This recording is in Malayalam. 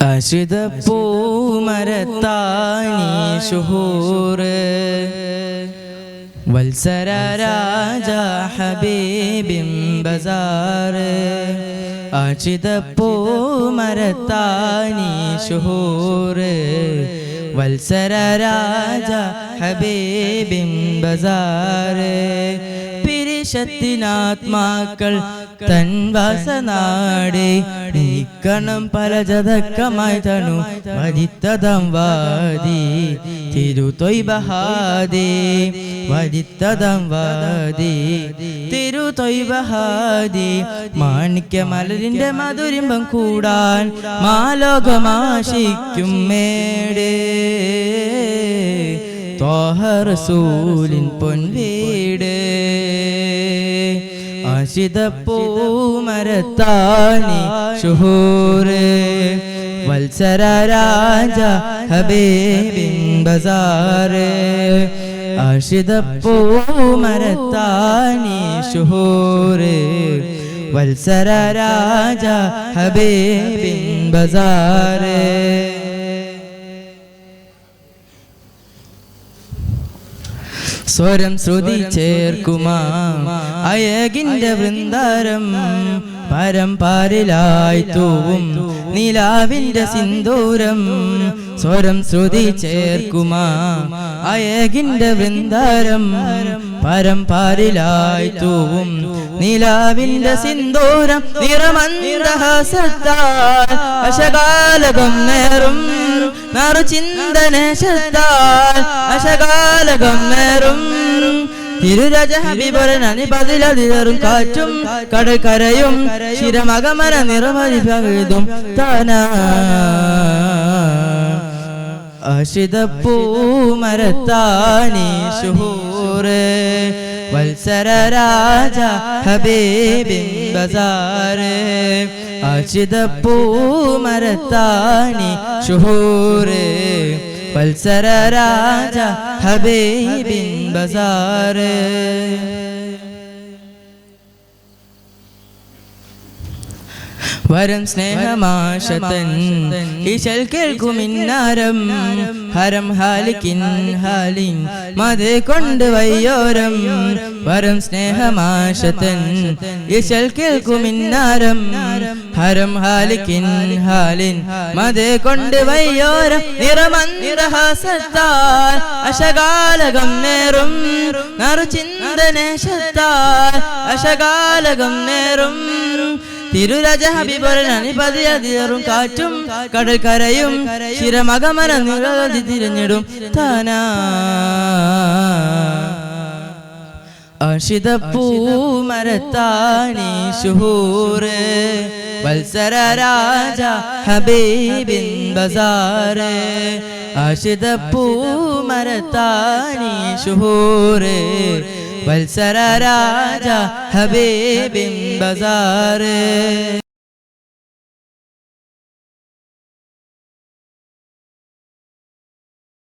അശ്രിതപ്പൂമരത്താനി ശുഹൂർ വത്സര രാജ ഹബീബിൻ ബസാർ അശ്രിതപ്പൂമരത്താനി ശുഹൂർ വത്സര രാജ ഹബീബിൻ ബസാർ പിരിശത്തിനാത്മാക്കൾ തൻ വാസനാടെ നീക്കണം പലജതക്കമായി തണു വരിത്തതം വാദി തിരുതൊയ്ബഹാദി വരിത്തതം വാദി തിരുതൊയ്ബഹാദി മാണിക്യമലരിന്റെ മധുരിമ്പം കൂടാൻ മാലോകമാശിക്കും മേടേ ത്വാഹ റസൂലിൻ പൊൻവീട് അശ്രിതപ്പൂമരത്താനി ശുഹൂർ വത്സര രാജ ഹബീബിൻ ബസാർ അശ്രിതപ്പൂമരത്താനി ശുഹൂർ വത്സര രാജ ഹബീബിൻ ബസാർ സ്വരം ശ്രുതി ചേർക്കുമാ അയകിന്റെ വൃന്ദാരം പരമ്പാരിലായി തൂവും നിലാവിന്റെ സിന്ദൂരം സ്വരം ശ്രുതി ചേർക്കുമാ അയകിന്റെ വൃന്ദാരം പരമ്പാരിലായി തൂവും നിലാവിന്റെ സിന്ദൂരം നിറമന്ദഹാസത്താൽ അശകാലകം നേറും നറുചിന്തനേശത്താൽ അശകാലകം നേറും തിരുരാജ ഹബീബരനനി പതിലതിലറും കാറ്റും കടൽക്കരയും ശിരമകമര നിറമരിപകുതും താന അശ്രിതപ്പൂമരത്താനി ശുഹൂർ വത്സര രാജ ഹബീബിൻ ബസാർ അശ്രിതപ്പൂമരത്താനി ശുഹൂർ വത്സര രാജ ഹബീബിൻ ബസാർ വരം സ്നേഹമാശതൻ ഇശൽ കേൾക്കുമിന്നാരം ഹരം ഹാലിക്കിൻ ഹാലിൻ മതേ കൊണ്ട് വയ്യോരം വരം സ്നേഹമാശതൻ ഇശൽ കേൾക്കുമിന്നാരം ഹരം ഹാലിക്കിൻ ഹാലിൻ മതേ കൊണ്ട് വയ്യോരം നിറമന്ദഹാസത്താൽ അശകാലകം നേറും നറുചിന്തനേശത്താൽ അശകാലകം നേറും തിരുരാജ ഹബീബരനനി പതിലതിലറും കാറ്റും കടൽക്കരയും ശിരമകമര നിരവധി തിരഞ്ഞിടും താന അശ്രിതപ്പൂമരത്താനി ശുഹൂർ വത്സര രാജ ഹബീബിൻ ബസാർ അശ്രിതപ്പൂമരത്താനി ശുഹൂർ വത്സര രാജ ഹബീബിൻ ബസാർ